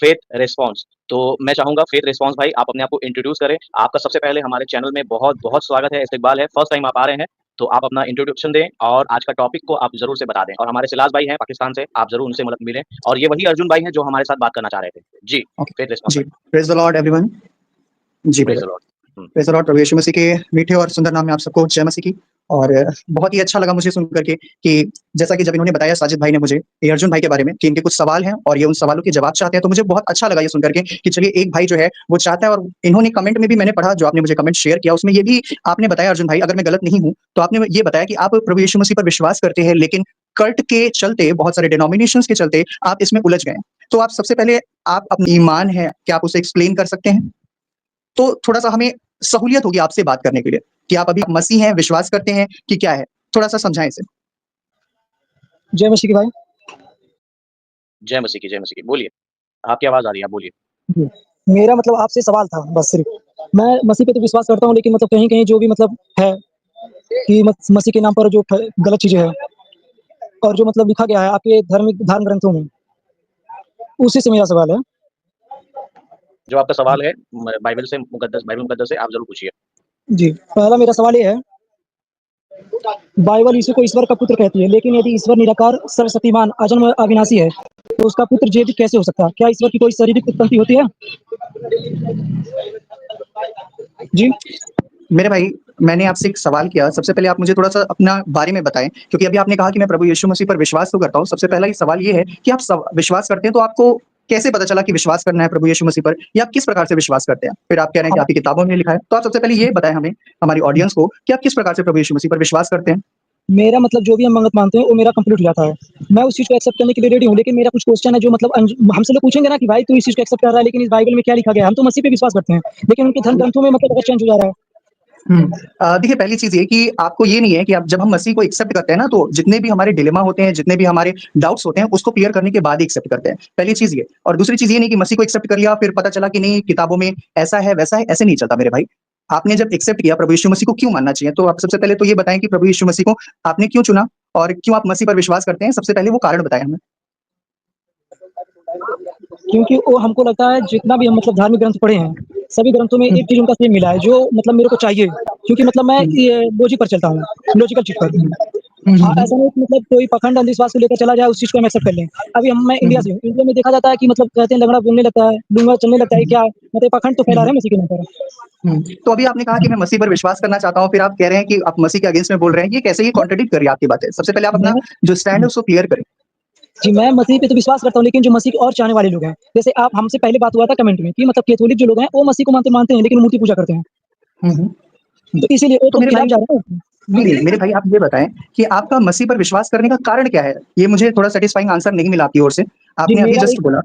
Faith response. तो मैं चाहूँगा फेथ रिस्पॉन्स भाई आप अपने आप को इंट्रोड्यूस करें। आपका सबसे पहले हमारे चैनल में बहुत-बहुत स्वागत है, इस्तकबाल है, फर्स्ट टाइम आप आ रहे हैं, तो आप अपना इंट्रोडक्शन दें और आज का टॉपिक को आप ज़रूर से बता दें। और हमारे सिलास भाई हैं पाकिस्तान से, आप ज़रूर उनसे मतलब मिलें और ये वही अर्जुन भाई हैं जो हमारे साथ बात करना चाह रहे थे। जी, ओके, फेथ रिस्पॉन्स जी, भाई। Praise the Lord everyone. जी प्रेज़ ब्रदर, द लॉर्ड। हुँ। Praise the Lord. प्रभु यीशु मसीह के मीठे और सुंदर नाम में आप सबको जय मसीह की। और बहुत ही अच्छा लगा मुझे सुन कर के कि जैसा कि जब इन्होंने बताया साजिद भाई ने मुझे, ये अर्जुन भाई के बारे में कि इनके कुछ सवाल हैं और ये उन सवालों के जवाब चाहते हैं, तो मुझे बहुत अच्छा लगा ये सुन कर के कि चलिए एक भाई जो है वो चाहता है। और इन्होंने कमेंट में भी मैंने पढ़ा जो आपने मुझे कमेंट शेयर किया, उसमें ये भी आपने बताया अर्जुन भाई, अगर मैं गलत नहीं हूँ, तो आपने ये बताया कि आप प्रभु यीशु मसीह पर विश्वास करते हैं, लेकिन कल्ट के चलते, बहुत सारे डिनोमिनेशंस के चलते आप इसमें उलझ गए हैं। तो आप सबसे पहले आप अपनी ईमान है, क्या आप उसे एक्सप्लेन कर सकते हैं? तो थोड़ा-सा हमें सहूलियत होगी आपसे बात करने के लिए कि आप अभी मसीह हैं, विश्वास करते हैं कि क्या है? थोड़ा-सा समझाएँ इसे। जय मसीह की भाई। जय मसीह की, जय मसीह की। बोलिए, आपकी आवाज़ आ रही है, आप बोलिए। जी, मेरा मतलब आपसे सवाल था बस सिर्फ़। मैं मसीह पे तो विश्वास करता हूँ, लेकिन मतलब कहीं-कहीं जो भी मतलब है कि मसीह के नाम पर जो फ गलत चीज़ें हैं और जो मतलब लिखा गया है आपके धर्म ग्रंथों में, उसी से मेरा सवाल है। जो आपका सवाल है बाइबल मुकद्दस से आप ज़रूर पूछिए। जी, पहला मेरा सवाल ये है, बाइबल यीशु को ईश्वर का पुत्र कहती है, लेकिन यदि ईश्वर निराकार, सर्वशक्तिमान, अजन्म, अविनाशी है, तो उसका पुत्र जेवित कैसे हो सकता है? क्या ईश्वर की कोई शारीरिक उत्पत्ति होती है? जी। मेरे भाई, मैंने आपसे एक सवाल किया, सबसे पहले आप मुझे थोड़ा-सा अपना बारे में बताएँ, क्योंकि अभी आपने कहा कि मैं प्रभु यीशु मसीह पर विश्वास तो करता हूँ। सबसे पहला ये सवाल ये है कि आप विश्वास करते हैं, तो आपको कैसे पता चला कि विश्वास करना है प्रभु यीशु मसीह पर, या आप किस प्रकार से विश्वास करते हैं? फिर आप कह रहे हैं कि हाँ, आपकी किताबों में लिखा है, तो आप सबसे पहले ये बताएँ हमें, हमारी ऑडियंस को, कि आप किस प्रकार से प्रभु यीशु मसीह पर विश्वास करते हैं? मेरा मतलब जो भी हम मन्नत मानते हैं, वो मेरा कंप्लीट हो जाता है। मैं उस चीज़ को एक्सेप्ट करने के लिए रेडी हूँ, लेकिन मेरा कुछ क्वेश्चन है जो मतलब हमसे लोग पूछेंगे ना कि भाई तू इस चीज़ को एक्सेप्ट कर रहा है, लेकिन इस बाइबल में क्या लिखा गया है? हम तो मसीह पे विश्वास करते हैं, लेकिन उनके धर्म ग्रंथों में मतलब अगर चेंज हो जा रहा है। हुँ। देखिए, पहली चीज़ ये कि आपको ये नहीं है कि आप जब हम मसीह को एक्सेप्ट करते हैं ना, तो जितने भी हमारे डिलेमा होते हैं, जितने भी हमारे डाउट्स होते हैं, उसको क्लियर करने के बाद ही एक्सेप्ट करते हैं। पहली चीज़ ये। और दूसरी चीज़ ये नहीं कि मसीह को एक्सेप्ट कर लिया, फिर पता चला कि नहीं किताबों में ऐसा है, वैसा है, ऐसे नहीं चलता मेरे भाई। आपने जब एक्सेप्ट किया प्रभु यीशु मसीह को क्यों मानना चाहिए? तो आप सबसे पहले तो ये बताएँ कि प्रभु यीशु मसीह को आपने क्यों चुना और क्यों आप मसीह पर विश्वास करते हैं? सबसे पहले वो कारण बताएँ हमें। क्योंकि वो हमको लगता है जितना भी हम मतलब धार्मिक ग्रंथ पढ़े हैं, सभी ग्रंथों में हुँ, एक चीज़ उनका सेम मिला है, जो मतलब मेरे को चाहिए। क्योंकि मतलब मैं हुँ, ये लॉजिक पर चलता हूँ, लॉजिकल चीज़ पर। हुँ, हुँ, हुँ, हुँ, ऐसा नहीं कि मतलब कोई पाखंड अंधविश्वास को लेकर चला जाए, उस चीज़ को हम एक्सेप्ट कर लें। अभी मैं हुँ, इंडिया हुँ, से हूँ, इंडिया में देखा जाता है कि मतलब कहते हैं लंगड़ा बोलने लगता है, लूँगा चलने लगता है, हुँ, क्या मतलब पाखंड तो फैला हुँ, रहे हैं मसीह के नाम पर। हुँ। तो अभी आपने कहा कि मैं मसीह पर विश्वास करना चाहता हूँ, फिर आप कह रहे हैं कि आप मसीह के अगेंस्ट में बोल रहे हैं, ये कैसे, ये कॉन्ट्रडिक्ट कर रही है आपकी बातें। सबसे पहले आप अपना मैंने जो स्टैंड है उसको क्लियर करें। जी, मैं मसीह पे तो विश्वास करता हूँ, लेकिन जो मसीह के और चाहने वाले लोग हैं, जैसे आप हमसे पहले बात हुआ था कमेंट में कि मतलब कैथोलिक जो लोग हैं, वो मसीह को मानते मानते हैं, लेकिन मूर्ति पूजा करते हैं। हुँ, हुँ, हुँ। तो इसीलिए वो तो तो मेरे खिलाफ भाई, जा रहे हैं ना। नहीं, नहीं, मेरे भाई आप ये बताएँ कि आपका मसीह पर विश्वास करने का कारण क्या है? ये मुझे थोड़ा सैटिस्फाइंग आंसर नहीं मिला आपकी ओर से। जी, आपने अभी जस्ट बोला।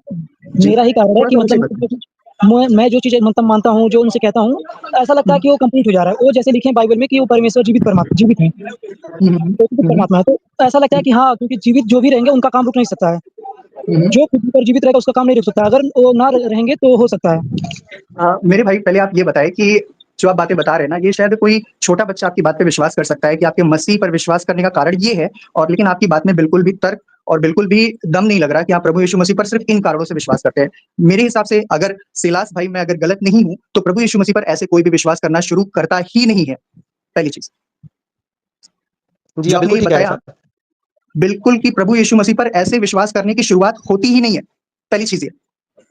जी, मेरा ही कारण है कि थोड़ा-सा मुझे मतलब बताएँ। मैं जो चीज़ें मतलब मानता हूँ, जो उनसे कहता हूँ, ऐसा लगता है हुँ, कि वो कंप्लीट हो जा रहा है। वो जैसे लिखे हैं बाइबल में कि वो परमेश्वर जीवित हैं, हुँ, हुँ, तो जीवित हुँ, हुँ, परमात्मा है। तो ऐसा लगता है कि हाँ, क्योंकि जीवित जो भी रहेंगे उनका काम रुक नहीं सकता है। हुँ, हुँ। जो पृथ्वी पर जीवित रहेगा उसका काम नहीं रुक सकता है। अगर वो ना रहेंगे तो हो सकता है। मेरे भाई पहले आप ये बताएँ कि जो आप बातें बता रहे हैं ना, ये शायद कोई छोटा बच्चा आपकी बात पे विश्वास कर सकता है कि आपके मसीह पर विश्वास करने का कारण ये है, और लेकिन आपकी बात में बिल्कुल भी तर्क और बिल्कुल भी दम नहीं लग रहा कि आप प्रभु यीशु मसीह पर सिर्फ़ इन कारणों से विश्वास करते हैं। मेरे हिसाब से अगर सिलास भाई मैं अगर गलत नहीं हूँ, तो प्रभु यीशु मसीह पर ऐसे कोई भी विश्वास करना शुरू करता ही नहीं है, पहली चीज़। जी, जो आप आपने बिल्कुल ये ठीक कह रहे बताया हैं साहब। बिल्कुल कि प्रभु यीशु मसीह पर ऐसे विश्वास करने की शुरुआत होती ही नहीं है, पहली चीज़ ये।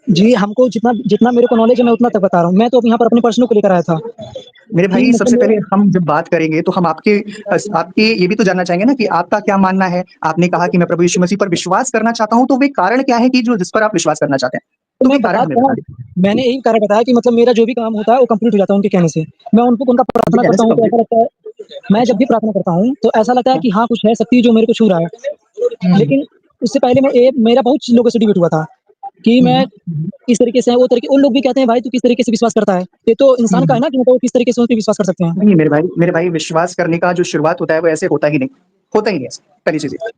जी, हमको जितना जितना मेरे को नॉलेज है मैं उतना तक बता रहा हूँ। मैं तो अब यहाँ पर अपने पर्सनल को लेकर आया था मेरे कि भाई मतलब सबसे पहले मेरे हम जब बात करेंगे तो हम आपके ये भी तो जानना चाहेंगे ना कि आपका क्या मानना है? आपने कहा कि मैं प्रभु यीशु मसीह पर विश्वास करना चाहता हूँ, तो वे कारण क्या है कि जो जिस पर आप विश्वास करना चाहते हैं? तो तो वे मैं कारण बता हमें तो रहा बता हूँ, दीजिए। मैंने जी, यही कारण बताया कि मतलब मेरा जो भी काम होता है वो कंप्लीट हो जाता है उनके कहने से। मैं उनको उनका उनके प्रार्थना कहने करता से हूँ तो कंप्लीट। ऐसा लगता है मैं जब अच्छा। भी प्रार्थना करता हूँ तो ऐसा लगता है हाँ। कि हाँ, कुछ है शक्ति जो मेरे को छू रहा है। हुँ, लेकिन उससे पहले मेरा बहुत लोगों से डिबेट हुआ था कि हुँ, मैं हुँ, किस तरीके से है, वो तरीके उन लोग भी कहते हैं भाई तू किस तरीके से विश्वास करता है। ये तो हुँ, इंसान का है हुँ। ना कि मतलब वो किस तरीके से उन पे विश्वास कर सकते हैं। नहीं मेरे भाई विश्वास करने का जो शुरुआत होता है वो ऐसे होता ही नहीं। होता ही नहीं ऐसे, पहली चीज़ ये।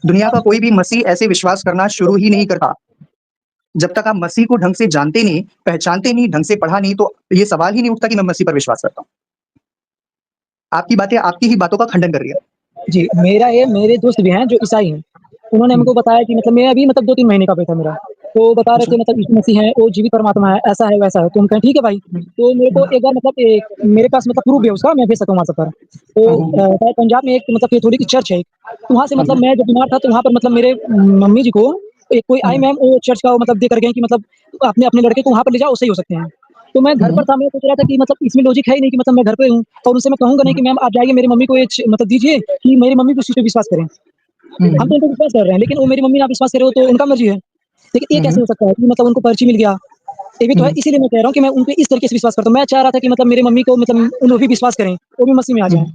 दुनिया का कोई भी मसीह ऐसे विश्वास करना शुरू ही नहीं करता। जब तक आप मसीह को ढंग से जानते नहीं, पहचानते नहीं, ढंग से पढ़ा नहीं, तो ये सवाल ही नहीं उठता कि मैं मसीह पर विश्वास करता हूँ। आपकी बातें आपकी ही बातों का खंडन कर रही है। जी, मेरे दोस्त भी हैं जो ईसाई हैं। उन्होंने हुँ, हमको बताया कि मतलब मैं अभी मतलब 2-3 महीने का बेटा मेरा। तो बता रहे अच्छा। थे मतलब यीशु मसीह हैं, वो जीवित परमात्मा है, ऐसा है, वैसा है। तो हम कहे ठीक है भाई। तो मेरे को एक बार मतलब मेरे पास मतलब प्रूफ भी है उसका, मैं भेज सकता हूँ व्हाट्सएप पर। तो शायद पंजाब में एक मतलब कैथोलिक चर्च है एक, तो वहाँ से मतलब मैं जब बीमार था तो वहाँ पर मतलब मेरे मम्मी जी को एक कोई आई मैम वो चर्च का मतलब दे कर गए कि मतलब अपने लड़के को वहाँ पर ले जाओ, सही हो सकते हैं। तो मैं घर पर था, मैं सोच रहा था कि मतलब इसमें लॉजिक है ही नहीं कि मतलब मैं घर पे हूँ और उनसे मैं कहूँगा नहीं कि मैम आप जाइए मेरी मम्मी को ये मतलब दीजिए कि मेरी मम्मी को उस चीज़ पे विश्वास करें। हम तो उनको विश्वास कर रहे हैं, लेकिन वो मेरी मम्मी ना विश्वास करे, वो तो उनका मर्ज़ी है। लेकिन ये कैसे हो सकता है कि मतलब उनको पर्ची मिल गया? ये भी तो है, इसीलिए मैं कह रहा हूँ कि मैं उन पे इस तरीके से विश्वास करता हूँ। मैं चाह रहा था कि मतलब मेरे मम्मी को मतलब वो भी विश्वास करें, वो भी मसीह में आ जाएँ।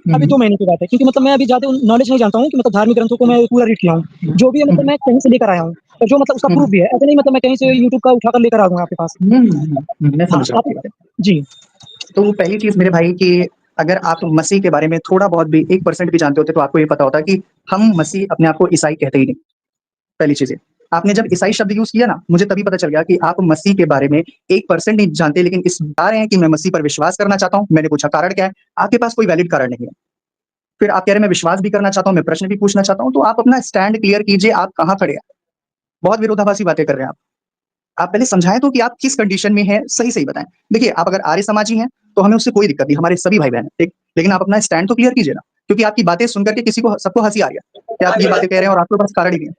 अभी 2 महीने की बात है, क्योंकि मतलब मैं अभी ज़्यादा नॉलेज नहीं जानता हूँ कि मतलब धार्मिक ग्रंथों को मैं पूरा रीड किया हूँ। जो भी है मतलब मैं कहीं से लेकर आया हूँ और जो मतलब उसका प्रूफ भी है। ऐसा नहीं मतलब मैं कहीं से यूट्यूब का उठाकर लेकर आ जाऊँगा आपके पास। मैं हाँ, समझ रहा हूँ आप आपकी बात। जी, तो पहली चीज़ मेरे भाई कि अगर आप मसीह के बारे में थोड़ा बहुत भी 1% भी जानते होते तो आपको ये पता होता कि हम मसीह अपने आप को ईसाई कहते ही नहीं। पहली चीज़ ये। आपने जब ईसाई शब्द यूज़ किया ना, मुझे तभी पता चल गया कि आप मसीह के बारे में 1% नहीं जानते, लेकिन इस बता रहे हैं कि मैं मसीह पर विश्वास करना चाहता हूँ। मैंने पूछा कारण क्या है? आपके पास कोई वैलिड कारण नहीं है। फिर आप कह रहे हैं मैं विश्वास भी करना चाहता हूँ, मैं प्रश्न भी पूछना चाहता हूँ, तो आप अपना स्टैंड क्लियर कीजिए, आप कहाँ खड़े हैं? बहुत विरोधाभासी बातें कर रहे हैं आप। आप पहले समझाएँ तो कि आप किस कंडीशन में हैं, सही-सही बताएँ। देखिए, आप अगर आर्य समाजी हैं, तो हमें उससे कोई दिक्कत नहीं, हमारे सभी भाई-बहन हैं, ठीक? लेकिन आप अपना स्टैंड तो क्लियर कीजिए ना, क्योंकि आपकी बातें सुन कर के किसी को सबको हँसी आ रही है, कि आप ये बातें कह रहे हैं और आपके पास कारण ही नहीं है।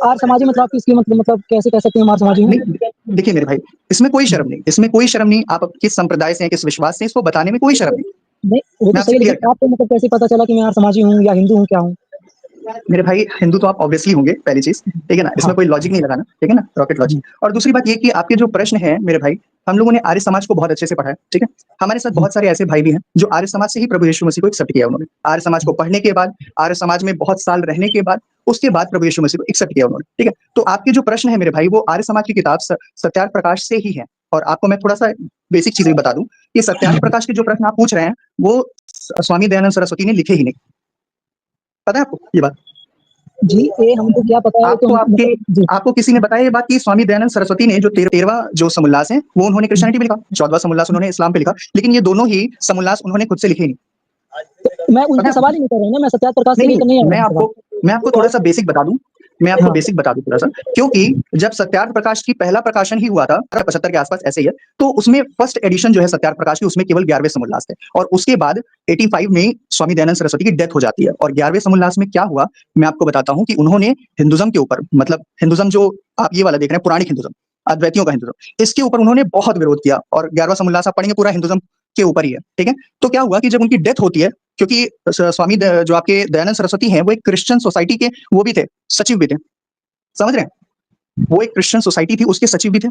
आर्य समाजी मतलब आप किसकी मतलब कैसे कह सकते हैं हम आर्य समाजी हैं? नहीं, देखिए मेरे भाई, इसमें कोई शर्म नहीं, इसमें कोई शर्म नहीं, आप किस संप्रदाय से हैं, किस विश्वास से हैं, इसको बताने में कोई शर्म नहीं। नहीं, वो मैं तो आपसे सही है, क्लियर लेकिन आपको मतलब कैसे पता चला कि मैं आर्य समाजी हूँ या हिंदू हूँ, क्या हूँ? मेरे भाई हिंदू तो आप ऑब्वियसली होंगे, पहली चीज़, ठीक है ना? हाँ, इसमें कोई लॉजिक नहीं लगाना, ठीक है ना? रॉकेट जी, लॉजिक। और दूसरी बात ये कि आपके जो प्रश्न हैं मेरे भाई, हम लोगों ने आर्य समाज को बहुत अच्छे से पढ़ा है, ठीक है? हमारे साथ जी, बहुत सारे ऐसे भाई भी हैं, जो आर्य समाज से ही प्रभु यीशु मसीह को एक्सेप्ट किया उन्होंने। आर्य समाज को पढ़ने के बाद, आर्य समाज में बहुत साल रहने के बाद, उसके बाद प्रभु यीशु मसीह को एक्सेप्ट किया उन्होंने, ठीक है? तो आपके जो प्रश्न है मेरे भाई, वो आर्य समाज की किताब सत्यार्थ प्रकाश से ही है। और आपको मैं थोड़ा-सा बेसिक चीज़ें भी बता दूँ, कि सत्यार्थ प्रकाश के जो प्रश्न आप पूछ रहे हैं, वो स्वामी दयानंद सरस्वती ने लिखे ही नहीं। पता है आपको ये बात? जी, ये हमको क्या पता है, तो आपको हम आपके मतलब जी, आपको किसी ने बताया ये बात कि स्वामी दयानंद सरस्वती ने जो 13वां जो समोल्लास है, वो उन्होंने क्रिश्चियनिटी पे लिखा, 14वां समोल्लास उन्होंने इस्लाम पे लिखा, लेकिन ये दोनों ही समोल्लास उन्होंने खुद से लिखे ही नहीं। मैं पता उनसे है आपको? सवाल ही नहीं कर रहा हूँ ना, मैं सत्यार्थ प्रकाश से नहीं, लेकर नहीं नहीं, आ रहा हूँ सवाल। मैं आपको थोड़ा-सा बेसिक बता दूँ, मैं आपको हाँ, बेसिक बता दूँ थोड़ा-सा, क्योंकि जब सत्यार्थ प्रकाश की पहला प्रकाशन ही हुआ था, 75 के आस-पास ऐसे ही है, तो उसमें फर्स्ट एडिशन जो है सत्यार्थ प्रकाश की, उसमें केवल 11वें समोल्लास थे और उसके बाद 85 में स्वामी दयानंद सरस्वती की डेथ हो जाती है और 11वें समोल्लास में क्या हुआ, मैं आपको बताता हूँ कि उन्होंने हिंदुइज़्म के ऊपर मतलब हिंदुइज़्म जो आप ये वाला देख रहे हैं, पौराणिक हिंदुइज़्म, अद्वैतियों का हिंदुइज़्म, इसके ऊपर उन्होंने बहुत विरोध किया और 11वां समोल्लास आप पढ़ेंगे पूरा हिंदुइज़्म के ऊपर ही है, ठीक है? तो क्या हुआ कि जब उनकी डेथ होती है, क्योंकि स्वामी जो आपके दयानंद सरस्वती हैं, वो एक क्रिश्चियन सोसाइटी के वो भी थे, सचिव भी थे। समझ रहे हैं? वो एक क्रिश्चियन सोसाइटी थी, उसके सचिव भी थे।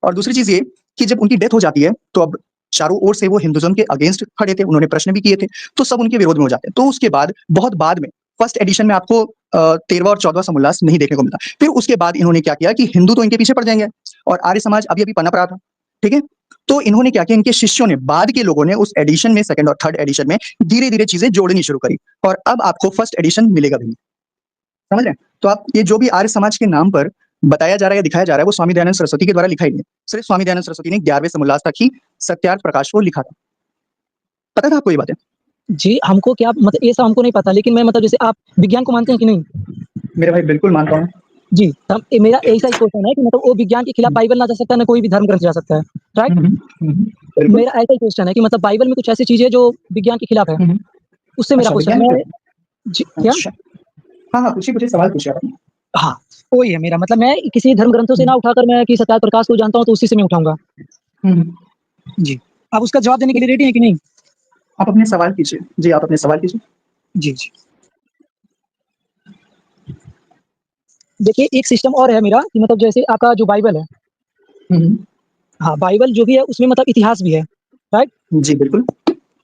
और दूसरी चीज़ ये कि जब उनकी डेथ हो जाती है, तो अब चारों ओर से वो हिंदुइज़्म के अगेंस्ट खड़े थे, उन्होंने प्रश्न भी किए थे, तो सब उनके विरोध में हो जाते हैं। तो उसके बाद बहुत बाद में फर्स्ट एडिशन में आपको 13वां और 14वां समोल्लास नहीं देखने को मिला। फिर उसके बाद इन्होंने क्या किया कि हिंदू तो इनके पीछे पड़ जाएँगे और आर्य समाज अभी-अभी पनप रहा था, ठीक है? तो इन्होंने क्या किया, इनके शिष्यों ने, बाद के लोगों ने उस एडिशन में, सेकंड और थर्ड एडिशन में धीरे-धीरे चीज़ें जोड़नी शुरू करी और अब आपको फर्स्ट एडिशन मिलेगा भी। समझ रहे हैं? तो आप ये जो भी आर्य समाज के नाम पर बताया जा रहा है या दिखाया जा रहा है, वो स्वामी दयानंद सरस्वती के द्वारा लिखा ही नहीं है। सिर्फ स्वामी दयानंद सरस्वती ने 11वें समोल्लास तक ही सत्यार्थ प्रकाश को लिखा था। पता था आपको ये बातें? जी, हमको क्या मतलब ये सब हमको नहीं पता, लेकिन मैं मतलब जैसे आप विज्ञान को मानते हैं कि नहीं? मेरे भाई बिल्कुल मानता हूँ। जी, तब मेरा ऐसा ही क्वेश्चन है कि मतलब वो विज्ञान के खिलाफ बाइबल ना जा सकता है, ना कोई भी धर्म ग्रंथ जा सकता है, राइट? हुँ, हुँ। हुँ, हुँ। बिल्कुल। मेरा ऐसा ही क्वेश्चन है कि मतलब बाइबल में कुछ ऐसी चीज़ है जो विज्ञान के खिलाफ है, हुँ, हुँ। उससे मेरा अच्छा क्वेश्चन है। विज्ञान मैं के जी, क्या? अच्छा। हाँ, हाँ, पूछिए, सवाल पूछिए आप। हाँ, वही है मेरा मतलब मैं किसी धर्म ग्रंथों से हुँ, ना उठाकर मैं कि सत्यार्थ प्रकाश को जानता हूँ, तो उसी से मैं उठाऊँगा। हुँ, हुँ। जी, आप उसका जवाब देने के लिए रेडी हैं कि नहीं? आप अपने सवाल कीजिए। जी, आप अपने सवाल कीजिए। जी, जी। देखिए, एक सिस्टम और है मेरा कि मतलब जैसे आपका जो बाइबल है, हुँ, हुँ। हाँ, बाइबल जो भी है उसमें मतलब इतिहास भी है, राइट? जी, बिल्कुल।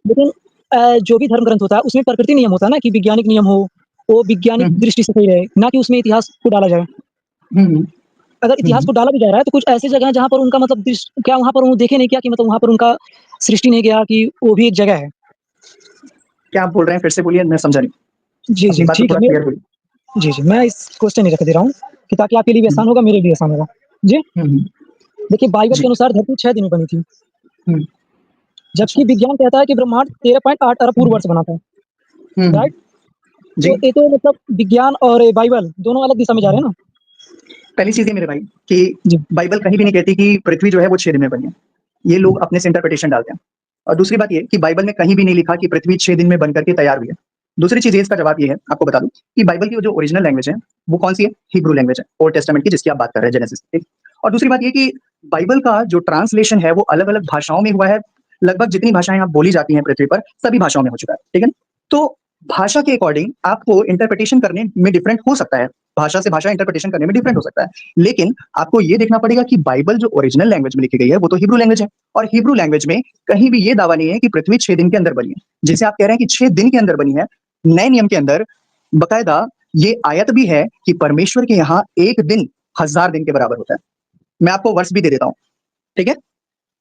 लेकिन जो भी धर्म ग्रंथ होता है उसमें प्रकृति नियम होता है ना कि वैज्ञानिक नियम हो, वो हुँ, वैज्ञानिक हुँ। दृष्टि से सही रहे, ना कि उसमें इतिहास को डाला जाए। हुँ, हुँ। अगर हुँ, इतिहास हुँ। को डाला भी जा रहा है तो कुछ ऐसी जगह है जहाँ पर उनका मतलब क्या वहाँ पर वो देखे नहीं क्या कि मतलब वहाँ पर उनका सृष्टि नहीं गया कि वो भी एक जगह है। क्या आप बोल रहे हैं फिर से बोलिए, मैं समझा नहीं। जी, अपनी जी, बात को ठीक है। थोड़ा क्लियर बोलिए। जी, जी, मैं इस क्वेश्चन ही रख दे रहा हूँ कि ताकि आपके लिए भी हुँ, आसान होगा, मेरे लिए आसान होगा। जी, हुँ, हुँ। देखिए बाइबल के जी। अनुसार धरती 6 दिन में बनी थी, हुँ, अच्छा। जबकि विज्ञान कहता है कि ब्रह्मांड 13.8 अरब हुँ, पूर्व वर्ष बना था, हुँ, हुँ। राइट? जी। तो ये तो मतलब विज्ञान और बाइबल दोनों अलग दिशा में जा रहे हैं ना? पहली चीज़ ये मेरे भाई कि जी। बाइबल कहीं भी नहीं कहती कि पृथ्वी जो है वो 6 दिन में बनी है। ये लोग अपने से इंटरप्रिटेशन डालते हैं। और दूसरी बात ये कि बाइबल में कहीं भी नहीं लिखा कि पृथ्वी 6 दिन में बन करके तैयार हुई है। दूसरी चीज़ ये इसका जवाब ये है, आपको बता दूँ कि बाइबल की जो ओरिजिनल लैंग्वेज है, वो कौन-सी है? हिब्रू लैंग्वेज है, ओल्ड टेस्टामेंट की जिसकी आप बात कर रहे हैं जेनेसिस, ठीक? और दूसरी बात ये कि बाइबल का जो ट्रांसलेशन है वो अलग-अलग भाषाओं में हुआ है। लगभग जितनी भाषाएँ अब बोली जाती हैं पृथ्वी पर, सभी भाषाओं में हो चुका है, ठीक है? तो भाषा के अकॉर्डिंग आपको इंटरप्रिटेशन करने में डिफरेंट हो सकता है। भाषा से भाषा इंटरप्रिटेशन करने में डिफरेंट हो सकता है। लेकिन आपको ये देखना पड़ेगा कि बाइबल जो ओरिजिनल लैंग्वेज में लिखी गई है, वो तो हिब्रू लैंग्वेज है और हिब्रू लैंग्वेज में कहीं भी ये दावा नहीं है कि पृथ्वी 6 दिन के अंदर बनी है। जिसे आप कह रहे हैं कि 6 दिन के अंदर बनी है, नए नियम के अंदर बाकायदा ये आयत भी है कि परमेश्वर के यहाँ 1 दिन 1000 दिन के बराबर होता है। मैं आपको वर्स भी दे देता हूँ, ठीक है?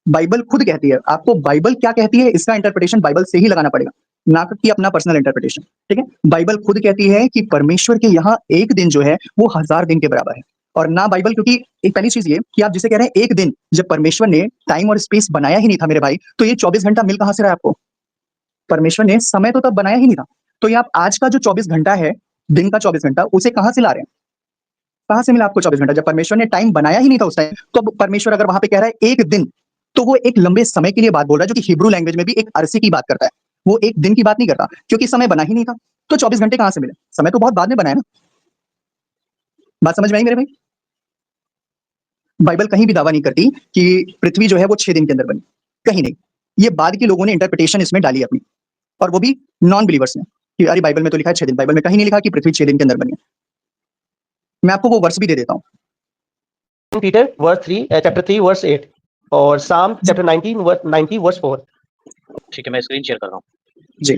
बाइबल खुद कहती है, आपको बाइबल क्या कहती है इसका इंटरप्रिटेशन बाइबल से ही लगाना पड़ेगा, ना कि अपना पर्सनल इंटरप्रिटेशन, ठीक है? बाइबल खुद कहती है कि परमेश्वर के यहाँ 1 दिन जो है वो 1000 दिन के बराबर है और ना बाइबल, क्योंकि एक पहली चीज़ ये कि आप जिसे कह रहे हैं 1 दिन, जब परमेश्वर ने टाइम और स्पेस बनाया ही नहीं था मेरे भाई, तो ये 24 घंटा मिल कहाँ से रहा है आपको? परमेश्वर ने समय तो तब बनाया ही नहीं था। तो ये आप आज का जो 24 घंटा है, दिन का 24 घंटा, उसे कहाँ से ला रहे हैं? कहाँ से मिला आपको 24 घंटा? जब परमेश्वर ने टाइम बनाया ही नहीं था उस टाइम, तो अब परमेश्वर अगर वहाँ पे कह रहा है 1 दिन, तो वो एक लंबे समय के लिए बात बोल रहा है, जो कि हिब्रू लैंग्वेज में भी एक अरसे की बात करता है। वो 1 दिन की बात नहीं करता, क्योंकि समय बना ही नहीं था। तो 24 घंटे कहाँ से मिले? समय तो बहुत बाद में बना है ना। बात समझ में आई मेरे भाई? बाइबल कहीं भी दावा नहीं करती कि पृथ्वी जो है वो 6 दिन के अंदर बनी, कहीं नहीं। ये बाद के लोगों ने इंटरप्रिटेशन इसमें डाली अपनी, और वो भी नॉन बिलीवर्स ने कि अरे बाइबल में तो लिखा है 6 दिन, बाइबल में कहीं नहीं लिखा कि पृथ्वी 6 दिन के अंदर बनी है। मैं आपको वो वर्स भी दे देता हूँ। Peter verse 3 chapter 3 verse 8 और Psalm chapter 19 verse 90 verse 4। ठीक है, मैं स्क्रीन शेयर कर रहा हूँ। जी।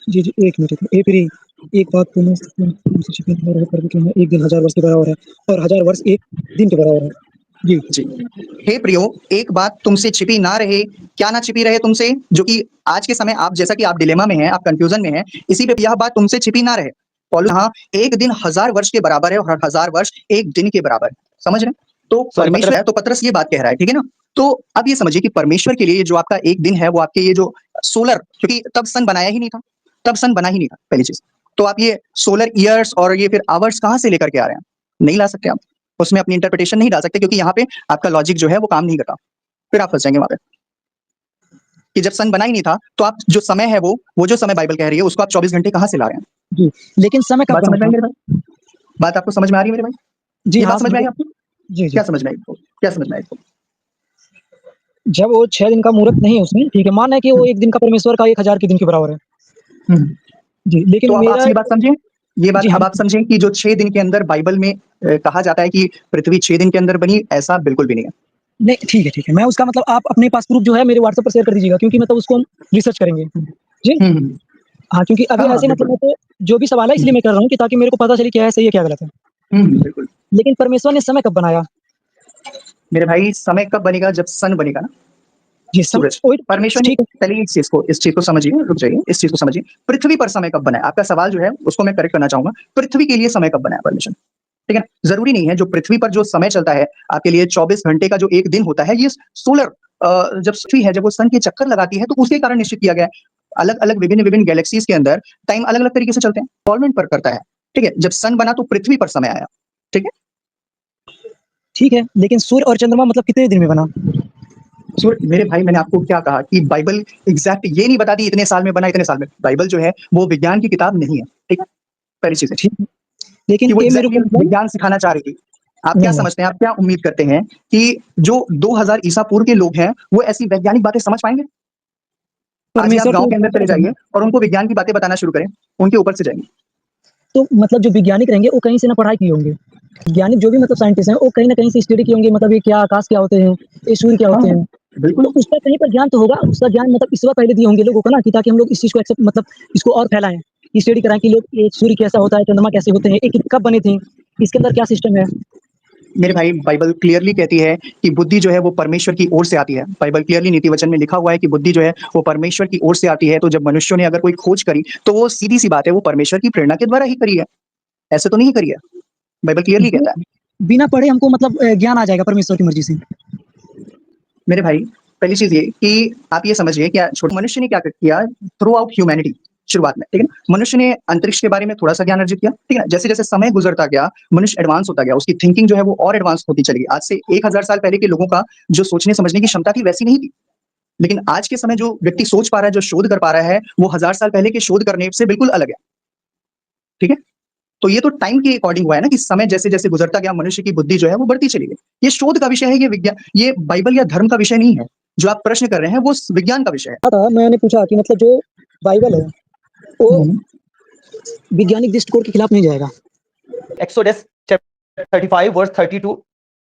जी, जी, 1 मिनट, एक बात तो मैं तुमसे छिपी नहीं रहे पर कि 1 दिन 1000 वर्ष के बराबर है और 1000 वर्ष 1 दिन के बराबर है। जी। जी। हे प्रियो, एक बात तुमसे छिपी ना रहे, क्या ना छिपी रहे तुमसे, जो कि आज के समय आप जैसा कि आप डिलेमा में हैं, आप कंफ्यूजन में हैं, इसी पे यह बात तुमसे छिपी ना रहे। पौलुस हाँ, 1 दिन 1000 वर्ष के बराबर है और 1000 वर्ष 1 दिन के बराबर है। समझ रहे हैं? तो परमेश्वर है, तो पतरस ये बात कह रहा है, ठीक है ना? तो अब ये समझिए कि परमेश्वर के लिए जो आपका 1 दिन है, वो आपके ये जो सोलर, क्योंकि तब सन बनाया ही नहीं था, तब सन बना ही नहीं था, पहली चीज़। तो आप ये सोलर ईयर्स और ये फिर आवर्स कहाँ से लेकर के आ रहे हैं? नहीं ला सकते आप। उसमें अपनी इंटरप्रिटेशन नहीं डाल सकते, क्योंकि यहाँ पे आपका लॉजिक जो है वो काम नहीं करता। फिर आप फंस जाएंगे वहां पे कि जब सन बना ही नहीं था, तो आप जो समय है वो जो समय बाइबल कह रही है उसको आप 24 घंटे कहाँ से ला रहे हैं? जी, लेकिन समय कब बात बना समझ में आई था? मेरे भाई? बात आपको समझ में आ रही है मेरे भाई? जी ये हाँ, बात समझ में आई आपको? जी, जी। क्या समझ में आई आपको? क्या समझ में आई आपको? जब वो 6 दिन का मुहूर्त नहीं है उसमें, ठीक है, मानना है कि वो 1 दिन का परमेश्वर का 1000 के दिन के बराबर है। हम्म। जी, तो लेकिन अब आप मेरा ये बात समझें, ये बात जी हाँ, अब आप समझें कि जो 6 दिन के अंदर बाइबल में कहा जाता है कि पृथ्वी 6 दिन के अंदर बनी, ऐसा बिल्कुल भी नहीं है। नहीं ठीक है। मैं उसका मतलब आप अपने पास प्रूफ जो है मेरे व्हाट्सएप पर शेयर कर दीजिएगा, क्योंकि मतलब उसको हम रिसर्च करेंगे। जी? हम्म, हम्म, हाँ, क्योंकि अभी हाँ, ऐसे मतलब बिल्कुल। मैं तो जो भी सवाल है इसलिए मैं कर रहा हूँ कि ताकि मेरे को पता चले क्या है सही है, क्या गलत है। बिल्कुल। लेकिन परमेश्वर ने समय कब बनाया? मेरे भाई, समय कब बनेगा? जब सन बनेगा ना, जी, सूरज। वही परमेश्वर ने, ठीक है। पहले इस चीज को समझिए, रुक जाइए, इस चीज को समझिए। पृथ्वी पर समय कब बना है? आपका सवाल जो है उसको मैं करेक्ट करना चाहूंगा। पृथ्वी के लिए समय कब बना है परमेश्वर? ठीक है, जरूरी नहीं है जो पृथ्वी पर जो समय चलता है आपके लिए 24 घंटे का जो 1 दिन होता है, ये सोलर, जब पृथ्वी है, जब वो सन के चक्कर लगाती है, तो उसके कारण निश्चित किया गया है। अलग अलग विभिन्न विभिन्न गैलेक्सीज के अंदर टाइम अलग अलग तरीके से चलते हैं, इन्वॉल्वमेंट पर करता है। ठीक है, जब सन बना तो पृथ्वी पर समय आया। ठीक है, ठीक है, लेकिन सूर्य और चंद्रमा मतलब कितने दिन में बना? सूर्य, मेरे भाई मैंने आपको क्या कहा कि बाइबल एग्जैक्ट ये नहीं बताती इतने साल में बना, इतने साल में। बाइबल जो है वो विज्ञान की किताब नहीं है। ठीक है, पहली चीज है ठीक है, लेकिन कि वो ये मेरे एग्जैक्टली को मतलब विज्ञान सिखाना चाह रही थी। आप क्या नहीं, समझते हैं, आप क्या उम्मीद करते हैं कि जो 2000 ईसा पूर्व के लोग हैं वो ऐसी वैज्ञानिक बातें समझ पाएंगे? आज ही आप परमेश्वर गांव तो के अंदर चले जाइए और उनको विज्ञान की बातें बताना शुरू करें, उनके ऊपर से जाएंगे। तो मतलब जो वैज्ञानिक रहेंगे वो कहीं से ना पढ़ाई किए होंगे। वैज्ञानिक जो भी मतलब साइंटिस्ट हैं वो कहीं न कहीं से स्टडी किए होंगे, मतलब ये क्या आकाश क्या होते हैं, ये सूर्य क्या हाँ, होते हैं। बिल्कुल। तो उसका कहीं पर ज्ञान तो होगा, उसका ज्ञान मतलब इस बार पहले दिए होंगे लोगों को ना, कि ताकि हम लोग इस चीज़ को एक्सेप्ट मतलब इसको और फैलाएँ, स्टडी कराएँ कि लोग ये सूर्य कैसा होता है, चंद्रमा कैसे होते हैं, ये कब बने थे, इसके अंदर क्या सिस्टम है। मेरे भाई, बाइबल क्लियरली कहती है कि बुद्धि जो है वो परमेश्वर की ओर से आती है। बाइबल क्लियरली नीति वचन में लिखा हुआ है कि बुद्धि जो है वो परमेश्वर की ओर से आती है। तो जब मनुष्यों ने अगर कोई खोज करी तो वो सीधी सी बात है, वो परमेश्वर की प्रेरणा के द्वारा ही करी है, ऐसे तो नहीं करी है। बाइबल क्लियरली बि कहता है। बिना पढ़े हमको मतलब ज्ञान आ जाएगा परमेश्वर की मर्ज़ी से। मेरे भाई, पहली चीज ये कि आप ये समझिए, क्या छोटे मनुष्य ने क्या किया थ्रू आउट ह्यूमैनिटी, शुरुआत में, ठीक है ना। मनुष्य ने अंतरिक्ष के बारे में थोड़ा सा ज्ञान अर्जित किया, ठीक है ना। जैसे जैसे समय गुजरता गया, मनुष्य एडवांस होता गया, उसकी थिंकिंग जो है वो और एडवांस होती चली गई। आज से 1000 साल पहले के लोगों का जो सोचने समझने की क्षमता थी वैसी नहीं थी, लेकिन आज के समय जो व्यक्ति सोच पा रहा है, जो शोध कर पा रहा है, वो 1000 साल पहले के शोध करने से बिल्कुल अलग है, ठीक है। तो ये तो टाइम के अकॉर्डिंग हुआ है ना, कि समय जैसे जैसे गुजरता गया मनुष्य की बुद्धि जो है वो बढ़ती चली गई। ये शोध का विषय है, ये विज्ञान, ये बाइबल या धर्म का विषय नहीं है। जो आप प्रश्न कर रहे हैं वो विज्ञान का विषय है। था मैंने पूछा कि मतलब जो बाइबल है वो वैज्ञानिक दृष्टिकोण के खिलाफ नहीं जाएगा। एक्सोडस चैप्टर 35 वर्स 32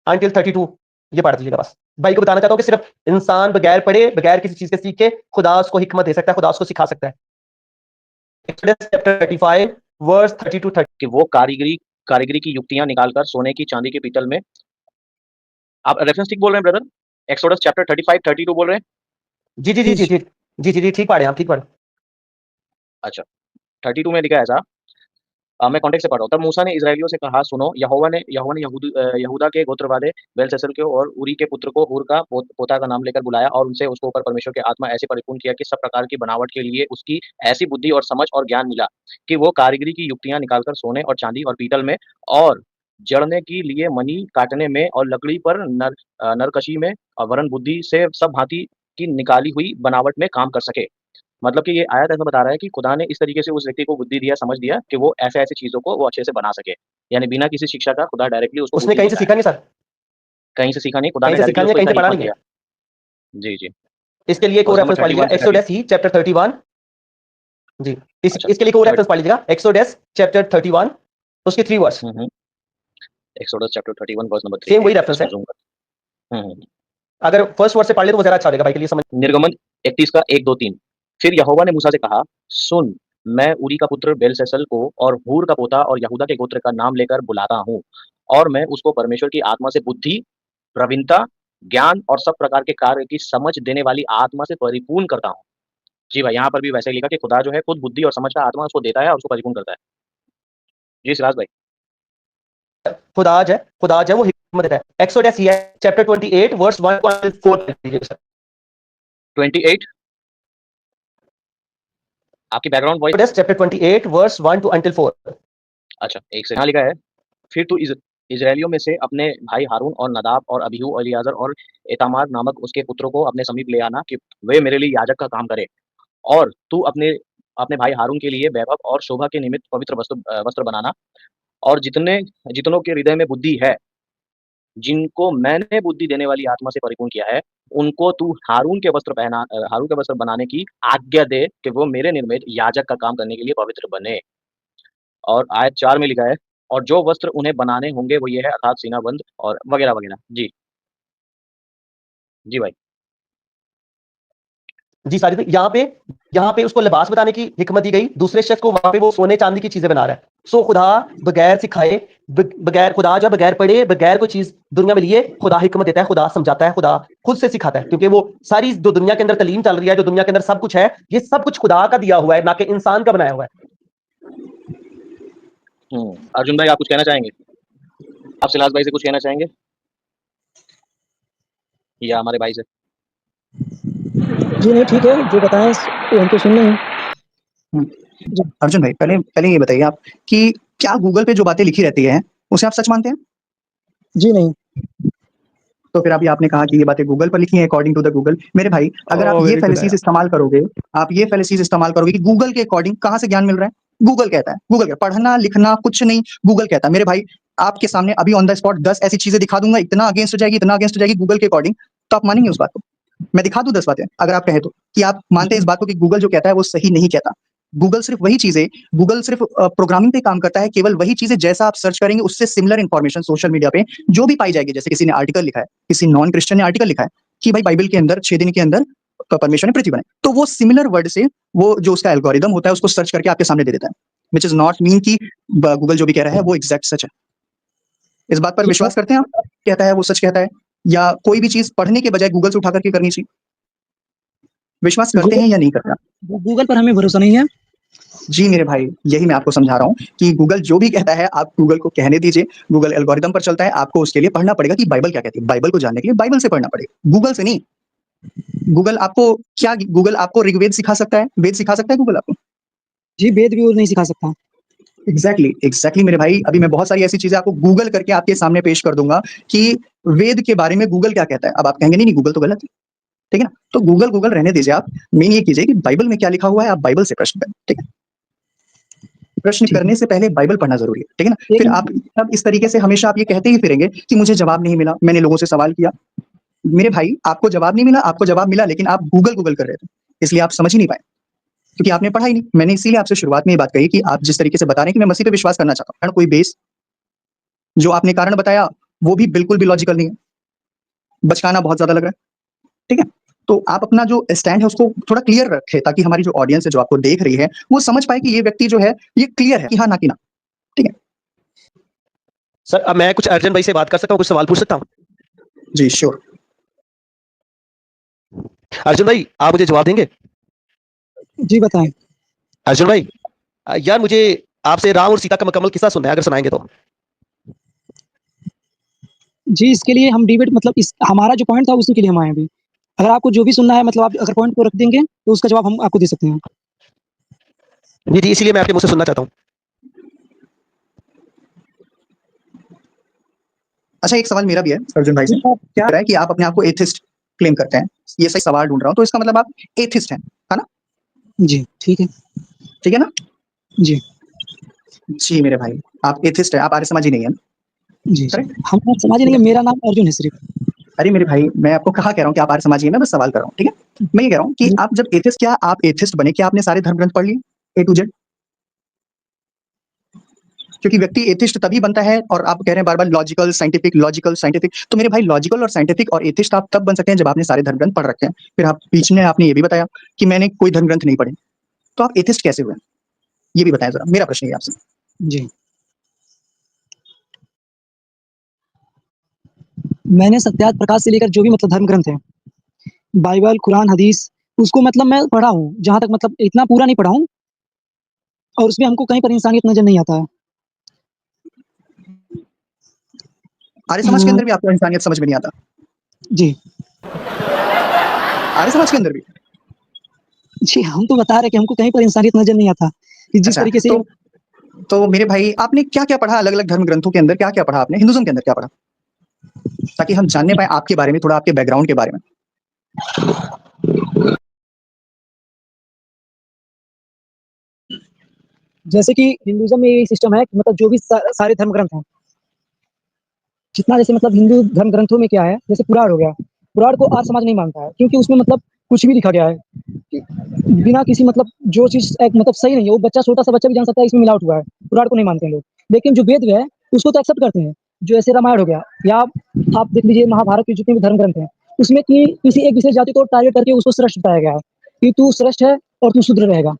अंटिल 32 ये पढ़ दीजिएगा बस। भाई को बताना चाहता हूँ कि सिर्फ इंसान बगैर पढ़े, बगैर किसी चीज के सीखे खुदा उसको हिकमत दे सकता है, खुदा उसको सिखा सकता है। एक्सोडस चैप्टर 35 वर्स 32 30 कि वो कारीगरी की युक्तियां निकालकर सोने की, चांदी के, पीतल में। आप रेफरेंस ठीक बोल रहे हैं ब्रदर? एक्सोडस चैप्टर 35 32 बोल रहे हैं? जी जी जी जी जी जी जी जी ठीक पढ़े, आप ठीक पढ़े। अच्छा, 32 में लिखा है ऐसा। मैं कॉन्टेक्स्ट से पढ़ रहा हूँ। तब मूसा ने इस्राएलियों से कहा, सुनो, यहोवा ने यहूदा के गोत्र वाले बेलशस्सर को और उरी के पुत्र को हूर का पोता का नाम लेकर बुलाया और उनसे उसको ऊपर परमेश्वर के आत्मा ऐसे परिपूर्ण किया कि सब प्रकार की बनावट के लिए उसकी ऐसी बुद्धि और समझ और ज्ञान मिला कि वो कारीगरी की युक्तियां निकालकर सोने और चांदी और पीतल में और जड़ने के लिए मणि काटने में और लकड़ी पर नरकशी में और वरन बुद्धि से सब भांति की निकाली हुई बनावट में काम कर सके। मतलब कि ये आयत ऐसा बता रहा है कि खुदा ने इस तरीके से उस व्यक्ति को बुद्धि दिया, समझ दिया कि वो ऐसे-ऐसे चीज़ों को वो अच्छे से बना सके। यानी बिना किसी शिक्षा का खुदा डायरेक्टली उसको उसने बुद्धि कहीं से देता है। सीखा नहीं सर, कहीं से सीखा नहीं, खुदा कहीं ने से सीखा डायरेक्टली नहीं, उसको कहीं इतना से पढ़ा हिकमत नहीं है। दिया। जी, जी। इसके लिए एक और वर्स नंबर रेफरेंस पढ़ 31 लीजिएगा, से 30। एक्सोडस ही चैप्टर 31। जी, अच्छा, इसके लिए एक और थर्ड रेफरेंस पढ़ लीजिएगा, एक्सोडस चैप्टर 31 उसके 3 वर्स। हुँ, हुँ। Exodus chapter 31 verse number 3 same वही एक रेफरेंस इसको है। ज़ूम कर। हुँ, हुँ। अगर फर्स्ट वर्स से पढ़ ले तो वो ज़्यादा अच्छा हो जाएगा भाई के लिए समझ। निर्गमन 31 का 1, 2, 3। फिर यहोवा ने मूसा से कहा, सुन, मैं ऊरी का पुत्र बेलशस्सर को और हूर का पोता और यहूदा के गोत्र का नाम लेकर बुलाता हूँ और मैं उसको परमेश्वर की आत्मा से बुद्धि, प्रवीणता, ज्ञान और सब प्रकार के कार्य की समझ देने वाली आत्मा से परिपूर्ण करता हूँ। जी भाई, यहाँ पर भी वैसे ही लिखा कि खुदा जो है खुद बुद्धि और समझ का आत्मा उसको देता है और उसको परिपूर्ण करता है। जी सिराज भाई। खुदा जो है वो हिकमत देता है। एक्सोडस ही है चैप्टर 28 वर्स 1 to 4 लीजिए सर। 28 आपकी background voice. Exodus chapter 28 verse 1 to until 4। अच्छा, एक से यहाँ लिखा है, फिर तू इज़राइलियों में से अपने भाई हारून और नदाब और अबीहू और एलीआजर और इतामार नामक उसके पुत्रों को अपने समीप ले आना कि वे मेरे लिए याजक का काम करें। और तू अपने अपने भाई हारून के लिए वैभव और शोभा के निमित्त पवित्र वस्त्र बनाना और जितनों के हृदय में बुद्धि है, जिनको मैंने बुद्धि देने वाली आत्मा से परिपूर्ण किया है, उनको तू हारून के वस्त्र बनाने की आज्ञा दे कि वो मेरे निर्मित याजक का काम करने के लिए पवित्र बने। और आयत 4 में लिखा है, और जो वस्त्र उन्हें बनाने होंगे वो ये है, अर्थात सीनाबंद और वगैरह-वगैरह। जी। जी भाई। जी साजिद भाई, यहाँ पे उसको लिबास बताने की हिकमत दी गई, दूसरे शख्स को वहां पे वो सोने चांदी की चीजें बना रहा है। सो खुदा बगैर सिखाए, खुदा जब बगैर पढ़े, बगैर कोई चीज दुनिया में लिए खुदा हिकमत देता है, खुदा समझाता है, खुदा खुद से सिखाता है, क्योंकि वो सारी जो दुनिया के अंदर तालीम चल रही है, जो दुनिया के अंदर सब कुछ है, ये सब कुछ खुदा का दिया हुआ है, ना कि इंसान का बनाया हुआ है। अर्जुन भाई आप कुछ कहना चाहेंगे? आप सिलास भाई से कुछ कहना चाहेंगे? या हमारे भाई से? जी नहीं, ठीक है, जो बताएं वो हमको सुनना है। अर्जुन भाई, पहले पहले ये बताइए आप कि क्या गूगल पे जो बातें लिखी रहती हैं उसे आप सच मानते हैं? जी नहीं। तो फिर अभी आपने कहा कि ये बातें गूगल पर लिखी हैं अकॉर्डिंग टू द गूगल। मेरे भाई, अगर आप ये फैलेसीज इस्तेमाल करोगे, कि गूगल के अकॉर्डिंग कहाँ से ज्ञान मिल रहा है? गूगल कहता है, गूगल क्या, पढ़ना लिखना कुछ नहीं, गूगल कहता है। मेरे भाई, आपके सामने अभी ऑन द स्पॉट 10 ऐसी चीजें दिखा दूंगा, इतना अगेंस्ट हो जाएगी गूगल के अकॉर्डिंग, तो आप मानेंगे उस बात को? मैं दिखा दूं 10 बातें, अगर आप कहें तो, कि आप मानते हैं इस बात को कि गूगल जो कहता है वो सही नहीं कहता। गूगल सिर्फ वही चीजें, गूगल सिर्फ प्रोग्रामिंग पे काम करता है, केवल वही चीजें जैसा आप सर्च करेंगे उससे सिमिलर इंफॉर्मेशन सोशल मीडिया पे जो भी पाई जाएगी। जैसे किसी ने आर्टिकल लिखा है, किसी नॉन क्रिश्चियन ने आर्टिकल लिखा है कि भाई बाइबल के अंदर 6 दिन के अंदर परमेश्वर ने पृथ्वी बनाई, तो वो सिमिलर वर्ड से वो जो उसका एल्गोरिदम होता है उसको सर्च करके आपके सामने दे देता है, विच इज नॉट मीन कि गूगल जो भी कह रहा है वो एग्जैक्ट सच है। इस बात पर विश्वास करते हैं आप? कहता है वो सच कहता है, या कोई भी चीज पढ़ने के बजाय गूगल से उठा करके करनी चाहिए? विश्वास करते हैं या नहीं करते आप? गूगल पर हमें भरोसा नहीं है। जी मेरे भाई, यही मैं आपको समझा रहा हूँ कि गूगल जो भी कहता है आप गूगल को कहने दीजिए। गूगल एल्गोरिदम पर चलता है, आपको उसके लिए पढ़ना पड़ेगा कि बाइबल क्या कहती है। बाइबल को जानने के लिए बाइबल से पढ़ना पड़ेगा, गूगल से नहीं। गूगल आपको ऋग्वेद सिखा सकता है, वेद सिखा सकता है गूगल आपको? जी, वेद भी वो नहीं सिखा सकता। एग्जैक्टली मेरे भाई, अभी मैं बहुत सारी ऐसी चीजें आपको गूगल करके आपके सामने पेश कर दूंगा कि वेद के बारे में गूगल क्या कहता है। अब आप कहेंगे नहीं गूगल तो गलत है, ठीक है ना? तो गूगल रहने दीजिए, आप मेन ये कीजिए कि बाइबल में क्या लिखा हुआ है, आप बाइबल से प्रश्न करें, ठीक है? प्रश्न ठीक है। करने से पहले बाइबल पढ़ना जरूरी है, ठीक है ना? फिर लेकिन आप अब इस तरीके से हमेशा आप ये कहते ही फिरेंगे कि मुझे जवाब नहीं मिला, मैंने लोगों से सवाल किया। मेरे भाई, आपको जवाब नहीं मिला, आपको जवाब मिला, लेकिन आप गूगल कर रहे थे, इसलिए आप समझ ही नहीं पाए, क्योंकि आपने पढ़ा ही नहीं। मैंने इसीलिए आपसे शुरुआत में ये बात कही कि आप जिस तरीके से बता रहे हैं कि मैं मसीह पे विश्वास करना चाहता हूँ, कारण कोई बेस जो आपने कारण बताया वो भी बिल्कुल भी लॉजिकल नहीं है, बचकाना बहुत ज्यादा लग रहा है, ठीक है? तो आप अपना जो स्टैंड है उसको थोड़ा क्लियर रखें, ताकि हमारी जो ऑडियंस है जो आपको देख रही है वो समझ पाए कि ये व्यक्ति जो है ये क्लियर है कि हाँ ना कि ना, ठीक है? सर अब मैं कुछ अर्जन भाई से बात कर सकता हूँ, कुछ सवाल पूछ सकता हूँ? जी श्योर। अर्जुन भाई आप मुझे जवाब देंगे? जी, बताएँ। अर्जुन भाई यार मुझे आपसे राम और सीता का मुकम्मल किस्सा सुनना है, अगर सुनाएंगे तो। जी, इसके लिए हम डिबेट मतलब इस हमारा जो पॉइंट था उसी के लिए हम आए हैं अभी। अगर आपको जो भी सुनना है मतलब आप अगर पॉइंट को रख देंगे, तो उसका जवाब हम आपको दे सकते हैं। जी जी, इसीलिए मैं आपके मुंह से सुनना चाहता हूँ। अच्छा, एक सवाल मेरा भी है अर्जुन भाई से। क्या है कि आप अपने आप को एथिस्ट क्लेम करते हैं, ये सही सवाल ढूंढ रहा हूँ, तो इसका मतलब आप एथिस्ट हैं, है ना? जी, ठीक है। ठीक है ना? जी, जी मेरे भाई, आप एथिस्ट है, आप आर्य समाजी नहीं है ना? जी, जी। करेक्ट? हमारा समाज नहीं है, मेरा नाम अर्जुन है सिर्फ़। अरे मेरे भाई, मैं आपको कहा कह रहा हूँ कि आप आर्य समाजी हैं, मैं बस सवाल कर रहा हूँ, ठीक है? मैं ये कह रहा हूँ कि जी, आप जब एथिस्ट, क्या आप एथिस्ट बने, क्या आपने सारे धर्म ग्रंथ पढ़ लिए ए टू जेड? क्योंकि व्यक्ति एथिस्ट तभी बनता है, और आप कह रहे हैं बार बार लॉजिकल साइंटिफिक, तो मेरे भाई लॉजिकल और साइंटिफिक और एथिस्ट आप तब बन सकते हैं जब आपने सारे धर्म ग्रंथ पढ़ रखे हैं। फिर आप बीच में आपने ये भी बताया कि मैंने कोई धर्म ग्रंथ नहीं पढ़े, तो आप एथिस्ट कैसे हुए? ये भी बताएं जरा, मेरा प्रश्न ये आपसे। जी। मैंने सत्यार्थ प्रकाश से लेकर जो भी मतलब धर्म ग्रंथ हैं, बाइबल, कुरान, हदीस, उसको मतलब मैं पढ़ा हूँ। जहाँ तक मतलब इतना पूरा नहीं पढ़ा हूँ और उसमें हमको कहीं पर इंसानियत नज़र नहीं आता है। आर्य समाज के अंदर भी आपको इंसानियत समझ में नहीं आता? जी। आर्य समाज के अंदर भी? जी, हम तो बता रहे हैं कि हमको कहीं पर इंसानियत नज़र नहीं आता, कि जिस अच्छा, तरीके से तो मेरे भाई, आपने क्या-क्या पढ़ा अलग-अलग धर्म ग्रंथों के अंदर? क्या-क्या पढ़ा आपने? हिंदुइज़्म के अंदर क्या पढ़ा? ताकि हम जानने पाएँ आपके बारे में, थोड़ा आपके बैकग्राउंड के बारे में। जैसे कि हिंदुइज़्म में ये सिस्टम है कि मतलब जो भी सारे धर्म ग्रंथ हैं, जितना जैसे मतलब हिंदू धर्म ग्रंथों में क्या है, जैसे पुराण हो गया, पुराण को आर्य समाज नहीं मानता है, क्योंकि उसमें मतलब कुछ भी लिखा गया है कि बिना किसी मतलब जो चीज़ एक मतलब सही नहीं है, वो बच्चा छोटा-सा बच्चा भी जान सकता है इसमें मिलावट हुआ है, पुराण को नहीं मानते हैं लोग। लेकिन जो वेद है, उसको तो एक्सेप्ट करते हैं। जो ऐसे रामायण हो गया या आप देख लीजिए महाभारत के जितने भी धर्म ग्रंथ हैं, उसमें कि किसी एक विशेष जाति को टारगेट करके उसको श्रेष्ठ बताया गया है, कि तू श्रेष्ठ है और तू शूद्र रहेगा।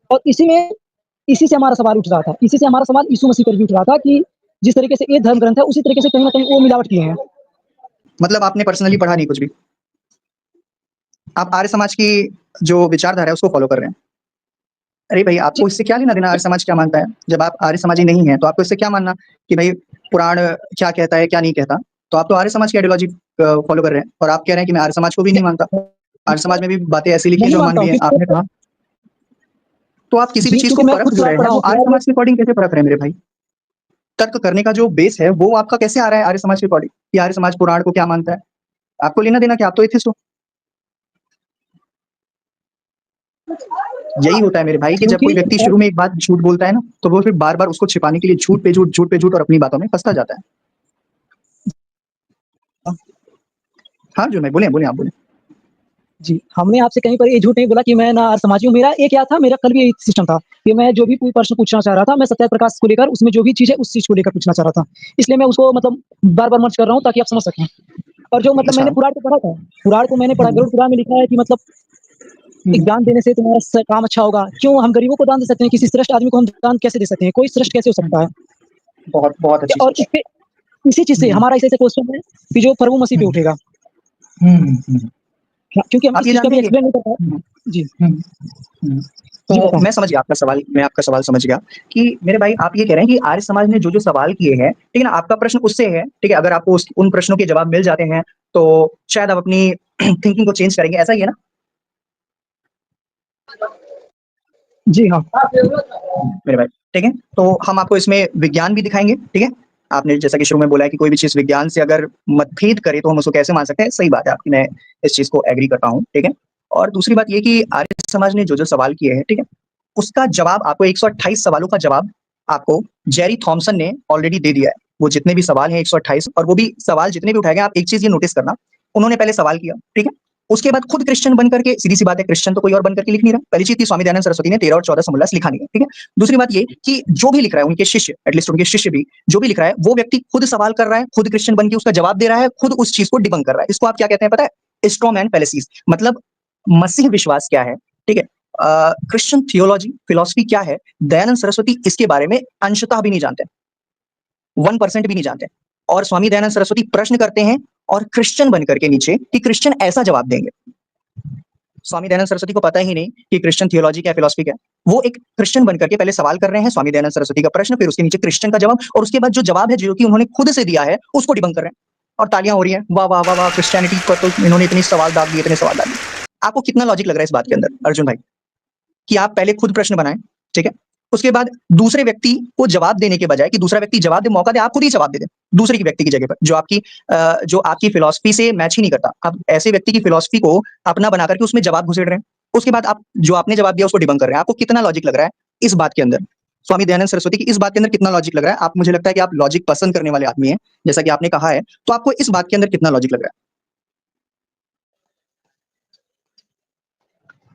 और इसी से हमारा सवाल उठ रहा था, इसी से हमारा सवाल यीशु मसीह पर भी उठ रहा था कि जिस तरीके से ये धर्म ग्रंथ है, उसी तरीके से कहीं न कहीं वो मिलावट किए हैं। मतलब आपने पर्सनली पढ़ा नहीं कुछ भी? आप आर्य समाज की जो विचारधारा है उसको फॉलो कर रहे हैं? अरे भाई, जी, आपको इससे क्या लेना-देना आर्य समाज क्या मानता है? जब आप आर्य समाजी नहीं हैं, तो आपको इससे क्या मानना कि भाई पुराण क्या कहता है, क्या नहीं कहता? तो आप तो आर्य समाज की आइडियोलॉजी फॉलो कर रहे हैं, और आप कह रहे हैं कि मैं आर्य समाज को भी नहीं मानता। आर्य समाज में भी बातें ऐसी लिखी हैं नहीं जो मानता अमानवीय हूँ हैं, क्योंकि आपने कहा। तो आप किसी भी जी, चीज़ क्योंकि को मैं परख खुद जो पुराण रहे हैं, पढ़ा वो हूँ। आर्य पुराण में समाज के अकॉर्डिंग कैसे परख रहे हैं मेरे भाई? तर्क करने का जो बेस है, वो आपका कैसे आ रहा है आर्य समाज के अकॉर्डिंग, कि आर्य समाज पुराण को क्या मानता है? आपको लेना-देना क्या? आप तो एथिस्ट हो। यही होता है मेरे भाई कि जब क्योंकि कोई व्यक्ति शुरू में एक बात झूठ बोलता है ना, तो वो फिर बार-बार उसको छिपाने के लिए झूठ पे झूठ और अपनी बातों में फँसता जाता है। हाँ, जो मैं बोलें आप बोलें। जी, हमने आपसे कहीं पर ये झूठ नहीं बोला कि मैं ना आर्य समाजी हूँ। मेरा ये क्या था, मेरा कल भी यही सिस्टम था कि मैं जो भी कोई प्रश्न पूछना चाह रहा था, मैं सत्याग्रह प्रकाश को लेकर उसमें जो भी चीज़ है, उस चीज़ को लेकर पूछना चाह रहा था। इसलिए मैं उसको मतलब बार-बार मर्ज कर रहा हूँ ताकि आप समझ सकें। और जो मतलब अच्छा। मैंने पुराण को पढ़ा था, पुराण को मैंने पढ़ा, हुँ, गरुड़ पुराण में लिखा है कि मतलब एक हुँ। दान देने से तुम्हारा काम अच्छा होगा। क्यों हम गरीबों को दान दे सकते हैं, किसी श्रेष्ठ आदमी को हम दान कैसे दे सकते हैं? कोई श्रेष्ठ कैसे हो सकता है? बहुत, बहुत अच्छी और सोच। इससे इसी चीज़ से हुँ, हमारा ऐसे-ऐसे क्वेश्चन है कि जो प्रभु मसीह पे हुँ, उठेगा। हुँ, हुँ। हाँ, क्योंकि हम आप इस ये चीज़ को जानते अभी हैं कि एक्सप्लेन नहीं कर पाए। हुँ, जी, हुँ, हुँ। जी तो बताएँ। मैं आपका सवाल समझ गया कि मेरे भाई, आप ये कह रहे हैं कि आर्य समाज ने जो-जो सवाल किए हैं, ठीक है ना? आपका प्रश्न उससे है, ठीक है? अगर आपको उन प्रश्नों के जवाब मिल जाते हैं, तो शायद आप अपनी थिंकिंग को चेंज करेंगे, ऐसा ही है ना? जी हाँ। मेरे भाई, ठीक है? तो हम आपको इसमें विज्ञान भी दिखाएँगे, ठीक है? आपने जैसा कि शुरू में बोला है कि कोई भी चीज़ विज्ञान से अगर मतभेद करे तो हम उसको कैसे मान सकते हैं? सही बात है आपकी, मैं इस चीज़ को एग्री करता हूँ, ठीक है? और दूसरी बात ये कि आर्य समाज ने जो-जो सवाल किए हैं, ठीक है? उसका जवाब आपको 128 सवालों का जवाब आपको जेरी थॉमसन ने ऑलरेडी दे दिया है। वो जितने भी सवाल हैं 128, और वो भी सवाल जितने भी उठाए गए, आप एक चीज़ ये नोटिस करना, उन्होंने पहले सवाल किया, ठीक है? उसके बाद खुद क्रिश्चियन बन करके, सीधी-सी बात है, क्रिश्चियन तो कोई और बन करके लिख नहीं रहा। पहली चीज़ थी, स्वामी दयानंद सरस्वती ने 13 और 14 समोल्लास लिखा नहीं है, ठीक है? दूसरी बात ये कि जो भी लिख रहा है, उनके शिष्य, एटलीस्ट उनके शिष्य भी, जो भी लिख रहा है, वो व्यक्ति खुद सवाल कर रहा है, खुद क्रिश्चियन बन के उसका जवाब दे रहा है, खुद उस चीज़ को डिबंक कर रहा है। इसको आप क्या कहते हैं पता है? Straw man fallacies. मतलब मसीह विश्वास क्या है, ठीक है? क्रिश्चियन थियोलॉजी, फिलॉसफी क्या है, दयानंद सरस्वती इसके बारे में अंशतः भी नहीं जानते, 1% भी नहीं जानते। और स्वामी दयानंद सरस्वती प्रश्न करते हैं और क्रिश्चियन बन करके नीचे कि क्रिश्चियन ऐसा जवाब देंगे। स्वामी दयानंद सरस्वती को पता ही नहीं कि क्रिश्चियन थियोलॉजी क्या है, फिलॉसफी क्या है। वो एक क्रिश्चियन बन करके पहले सवाल कर रहे हैं, स्वामी दयानंद सरस्वती का प्रश्न, फिर उसके नीचे क्रिश्चियन का जवाब, और उसके बाद जो जवाब है जो कि उन्होंने खुद से दिया है उसको डिबंक कर रहे हैं, और तालियां हो रही हैं, वाह वाह वाह वाह, क्रिश्चियनिटी पर तो इन्होंने इतनी सवाल दाग दिए, इतने सवाल दाग दिए। आपको कितना लॉजिक लग रहा है इस बात के अंदर अर्जुन भाई, कि आप पहले खुद प्रश्न बनाएं, ठीक है? उसके बाद दूसरे व्यक्ति को जवाब देने के बजाय कि दूसरा व्यक्ति जवाब दे, मौका दे, आप खुद ही जवाब दे दें दूसरे की व्यक्ति की जगह पर, जो आपकी फिलॉसफी से मैच ही नहीं करता। आप ऐसे व्यक्ति की फिलॉसफी को अपना बना करके उसमें जवाब घुसेड़ रहे हैं। उसके बाद आप जो आपने जवाब दिया उसको डिबंक कर रहे हैं। आपको कितना लॉजिक लग रहा है इस बात के अंदर? स्वामी दयानंद सरस्वती की इस बात के अंदर कितना लॉजिक लग रहा है? आप, मुझे लगता है कि आप लॉजिक पसंद करने वाले आदमी हैं, जैसा कि आपने कहा है, तो आपको इस बात के अंदर कितना लॉजिक लग रहा है?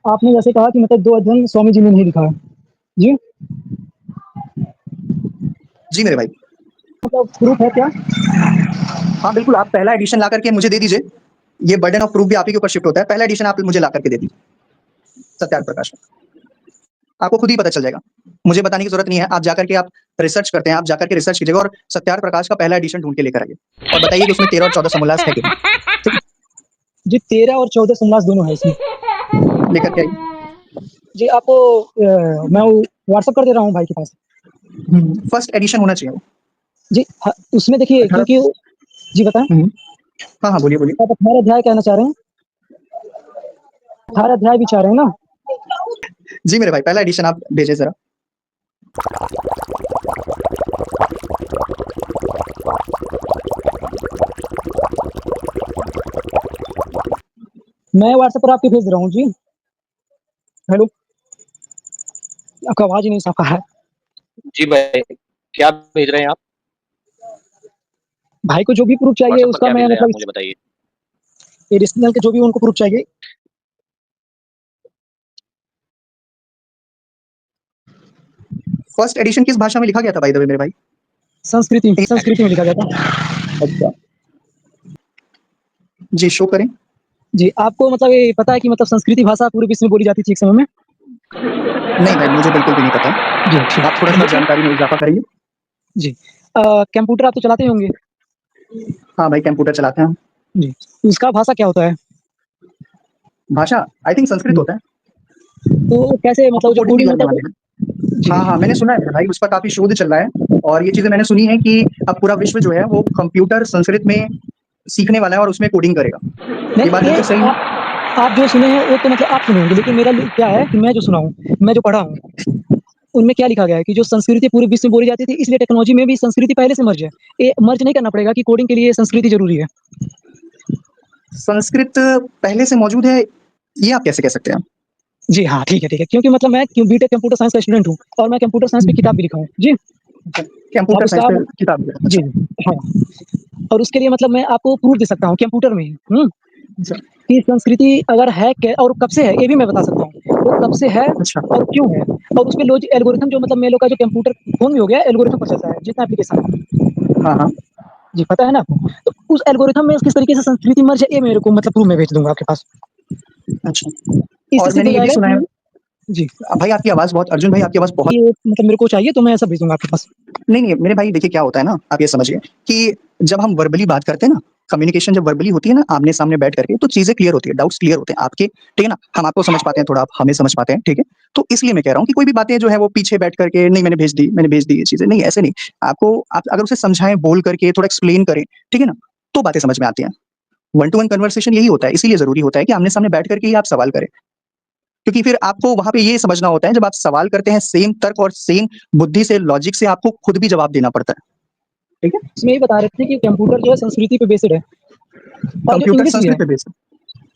आपने जैसे कहा कि मतलब 2 अध्ययन स्वामी जी ने नहीं लिखा है। जी, जी मेरे भाई। मतलब प्रूफ है क्या? हाँ बिल्कुल, आप पहला एडिशन ला करके मुझे दे दीजिए। ये बर्डन ऑफ प्रूफ भी आप ही के ऊपर शिफ्ट होता है। पहला एडिशन आप मुझे ला करके दे दीजिए सत्यार्थ प्रकाश में। आपको खुद ही पता चल जाएगा, मुझे बताने की जरूरत नहीं है। आप जाकर के आप रिसर्च करते हैं, आप जाकर के रिसर्च कीजिएगा और सत्यार्थ प्रकाश का पहला एडिशन ढूंढ के लेकर आइए और बताइए कि उसमें 13 और 14 समोल्लास है कि नहीं। जी, 13 और 14 समोल्लास दोनों है इसमें। लेकर के आइए। जी, आपको मैं व्हाट्सएप कर दे रहा हूँ भाई के पास। फर्स्ट एडिशन होना चाहिए वो। जी, उसमें देखिए, 18। क्योंकि जी बताएं। हाँ हाँ, बोलिए बोलिए। आप 18 अध्याय कहना चाह रहे हैं? 18 अध्याय भी चाह रहे हैं ना? जी मेरे भाई, पहला एडिशन आप भेजिए जरा। मैं व्हाट्सएप पर आपके भेज रहा हूँ जी। हेलो, आपका आवाज ही नहीं साफ आ रहा है। जी भाई, क्या भेज रहे हैं आप? भाई को जो भी प्रूफ चाहिए व्हाट्सएप पर उसका क्या मैं भेज रहे हैं आप, मतलब मुझे बताइए? एडिशनल के जो भी उनको प्रूफ चाहिए। फर्स्ट एडिशन किस भाषा में लिखा गया था बाय द वे मेरे भाई? संस्कृति में लिखा गया था। अच्छा, जी शो करें। जी, आपको मतलब ये पता है कि मतलब संस्कृति भाषा पूरे विश्व में बोली जाती थी एक समय में? नहीं भाई, मुझे बिल्कुल भी नहीं पता। जी, ठीक। आप थोड़ा सा जानकारी में इजाफा करिए। जी, कंप्यूटर आप तो चलाते ही होंगे? हाँ भाई, कंप्यूटर चलाते हैं हम। जी, उसका भाषा क्या होता है? भाषा आई थिंक संस्कृत होता है। तो कैसे आपको मतलब जो कोडिंग भी कोडिंग करने होता है वाले तो हैं। जी, हाँ हाँ, मैंने सुना है भाई, उस पर काफी शोध चल रहा है और ये चीजें मैंने सुनी है कि अब पूरा विश्व जो है वो कंप्यूटर संस्कृत में सीखने वाला है और उसमें कोडिंग करेगा। ये बात नहीं, ये बिल्कुल सही है। आप जो सुने हैं वो तो मतलब आप सुने होंगे, लेकिन मेरा क्या है कि मैं जो सुना हूँ, मैं जो पढ़ा हूँ, उनमें क्या लिखा गया है कि जो संस्कृति पूरे विश्व में बोली जाती थी, इसलिए टेक्नोलॉजी में भी संस्कृति पहले से मर्ज है। ये मर्ज नहीं करना पड़ेगा कि कोडिंग के लिए संस्कृति ज़रूरी है। संस्कृत पहले से मौजूद है, ये आप कैसे कह सकते हैं? जी हाँ, ठीक है, ठीक है। क्योंकि मतलब मैं बीटेक कंप्यूटर साइंस का स्टूडेंट हूँ और मैं कंप्यूटर साइंस पे किताब भी लिखा हूँ। जी, आप कंप्यूटर साइंस उसका पे किताब है। जी, अच्छा। हाँ। और उसके लिए मतलब मैं आपको प्रूफ दे सकता हूँ कंप्यूटर में ही, अच्छा। कि संस्कृति अगर है क्या और कब से है, ये भी मैं बता सकता हूँ। वो कब से है अच्छा। और क्यों है, और उसमें एल्गोरिथम जो मतलब मेरे लोग का जो कंप्यूटर फ़ोन में हो गया, एल्गोरिथम पर चलता है, जितना एप्लीकेशन है। हाँ हाँ। जी, पता है ना आपको? तो उस एल्गोरिथम में किस तरीके से संस्कृति मर्ज है, ये मेरे को मतलब प्रूफ मैं भेज दूँगा आपके पास। अच्छा, इससे और सिद्ध मैंने हो ये भी जाएगा सुना है। कि जी, भाई आपकी आवाज बहुत, अर्जुन भाई आपकी आवाज बहुत। ये मतलब मेरे को चाहिए तो मैं ऐसा भेज दूँगा आपके पास। नहीं नहीं मेरे भाई, देखिए क्या होता है ना, आप ये समझिए कि जब हम वर्बली बात करते हैं ना, कम्युनिकेशन जब वर्बली होती है ना, आमने सामने बैठ करके, तो चीजें क्लियर होती है, डाउट्स क्लियर होते हैं आपके, ठीक है ना? हम आपको समझ पाते हैं थोड़ा, आप हमें समझ पाते हैं, ठीक है? तो इसलिए मैं कह रहा हूँ कि कोई भी बातें जो है वो पीछे बैठ करके नहीं, मैंने भेज दी ये चीजें, नहीं ऐसे नहीं। आपको, आप अगर उसे समझाएं, बोल करके थोड़ा एक्सप्लेन करें, ठीक है ना, तो बातें समझ में आती हैं। वन टू वन कन्वर्सेशन यही होता है, इसीलिए जरूरी होता है कि आमने सामने बैठ करके ही आप सवाल करें। क्योंकि फिर आपको वहां पे ये समझना होता है, जब आप सवाल करते हैं सेम तर्क और सेम बुद्धि से, लॉजिक से आपको खुद भी जवाब देना पड़ता है। ठीक है, इसमें ये बता रहे थे कि कंप्यूटर जो है संस्कृति पे बेस्ड है और जो कंप्यूटर इंग्लिश भी है संस्कृत पे बेस्ड है।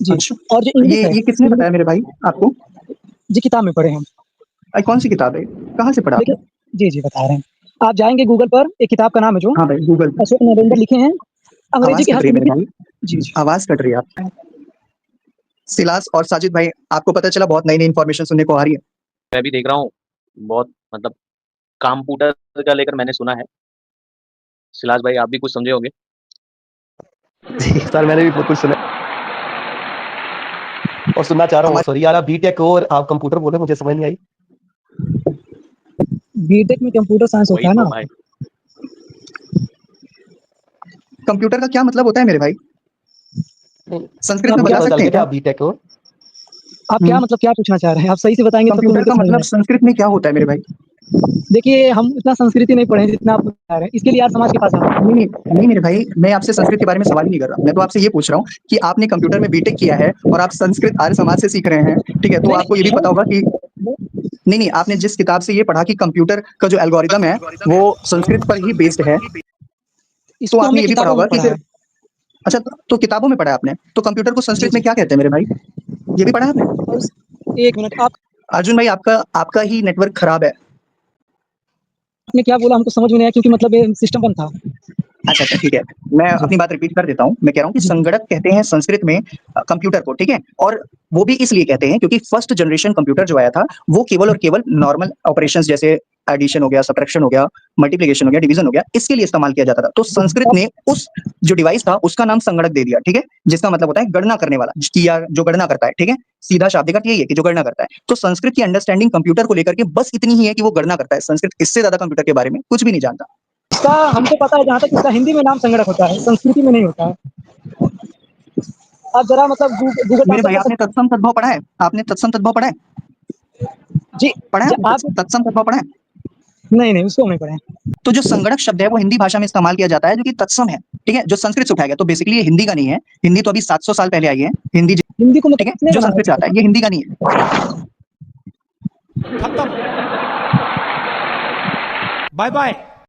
जी, अच्छा, और जो इंग्लिश है ये किसने बताया मेरे भाई आपको? जी किताब में पढ़े हम। कौन सी किताब है, कहाँ से पढ़ा आपने? देखिए जी बता रहे हैं, आप जाएंगे गूगल पर, एक किताब का नाम है जो हाँ भाई, गूगल पे। अशोक नरेंद्र लिखे हैं, अंग्रेजी आवाज के कट हर रही है मेरे शब्द भाई, की जी जी आवाज कट रही है आप। सिलास और साजिद भाई, आपको पता चला बहुत नई नई इन्फॉर्मेशन सुनने को आ रही है। मैं भी देख रहा हूँ, बहुत मतलब कंप्यूटर का लेकर मैंने सुना है। सिलास भाई आप भी कुछ समझे होंगे। जी सर, मैंने भी बहुत कुछ सुना और सुनना चाह रहा हूँ। हमारे सॉरी यार, आप बीटेक और आप कंप्यूटर बोले, मुझे समझ नहीं आई। बीटेक में कंप्यूटर साइंस वही होता है तो ना। भाई। कंप्यूटर का क्या मतलब होता है मेरे भाई, नहीं, संस्कृत में मुझे बता पता चल सकते गया हैं कि क्या? आप बीटेक हो। आप क्या मतलब क्या पूछना चाह रहे हैं, आप सही से बताएंगे तब तो कंप्यूटर मेरे को का समझ में मतलब संस्कृत में क्या होता है मेरे भाई? देखिए हम इतना संस्कृति नहीं पढ़े जितना आप बता रहे हैं, इसके लिए यार समाज के पास जाना नहीं नहीं नहीं मेरे भाई, मैं आपसे संस्कृत के बारे में सवाल ही नहीं कर रहा, मैं तो आपसे ये पूछ रहा हूँ कि आपने कंप्यूटर में बीटेक किया है और आप संस्कृत आर्य समाज से सीख रहे हैं, ठीक है, तो नहीं आपको ये भी पता होगा कि नहीं नहीं, आपने जिस किताब से ये पढ़ा कि कंप्यूटर का जो एल्गोरिदम है वो संस्कृत पर ही बेस्ड है, तो इसको आपने हमने ये भी पढ़ा किताबों होगा में कि पढ़ा फिर है। अच्छा, तो किताबों में पढ़ा है आपने, तो कंप्यूटर को जी संस्कृत में जी क्या कहते हैं मेरे भाई, ये भी पढ़ा है आपने? और एक मिनट, अर्जुन भाई, आपका आपका ही नेटवर्क खराब है। आपने क्या बोला हमको समझ में नहीं आया, क्योंकि मतलब ये सिस्टम बंद था। अच्छा अच्छा, ठीक है, मैं जी अपनी बात रिपीट कर देता हूँ। मैं कह रहा हूँ कि जी संगणक कहते हैं संस्कृत में कंप्यूटर को, ठीक है, और वो भी इसलिए कहते हैं क्योंकि फर्स्ट जनरेशन कंप्यूटर जो आया था वो केवल और केवल नॉर्मल ऑपरेशंस जैसे एडिशन हो गया, सब्ट्रैक्शन हो गया, मल्टीप्लिकेशन हो गया, डिवीजन हो गया, इसके लिए इस्तेमाल किया जाता था। तो संस्कृत ने उस जो डिवाइस था उसका नाम संगणक दे दिया, ठीक है, जिसका मतलब होता है गणना करने वाला, या जो गणना करता है, ठीक है, सीधा शाब्दिक अर्थ यही है कि जो गणना करता है। तो संस्कृत की अंडरस्टैंडिंग कंप्यूटर को लेकर के बस इतनी ही है कि वो गणना करता है। संस्कृत इससे ज्यादा कंप्यूटर के बारे में कुछ भी नहीं जानता। इसका हमको पता है, जहाँ तक इसका हिंदी में नाम संगणक होता है, संस्कृति में नहीं होता है। आप जरा मतलब गूगल मेरे भाई, ट्रांसलेट आपने तत्सम तद्भव पढ़ा है? आपने तत्सम तद्भव पढ़ा है? जी पढ़ा है आपने आप तत्सम तद्भव पढ़ा है? नहीं नहीं उसको हम नहीं पढ़े। तो जो संगणक शब्द है वो हिंदी भाषा में इस्तेमाल किया जाता है, जो कि तत्सम है, ठीक है, जो संस्कृत से उठाया गया। तो बेसिकली ये हिंदी का नहीं है, हिंदी तो अभी 700 साल पहले आई है हिंदी, हिंदी को ठीक मतलब है, किसने जो बनाया संस्कृत से आता है, ये हिंदी का नहीं है। खत्म। Bye bye.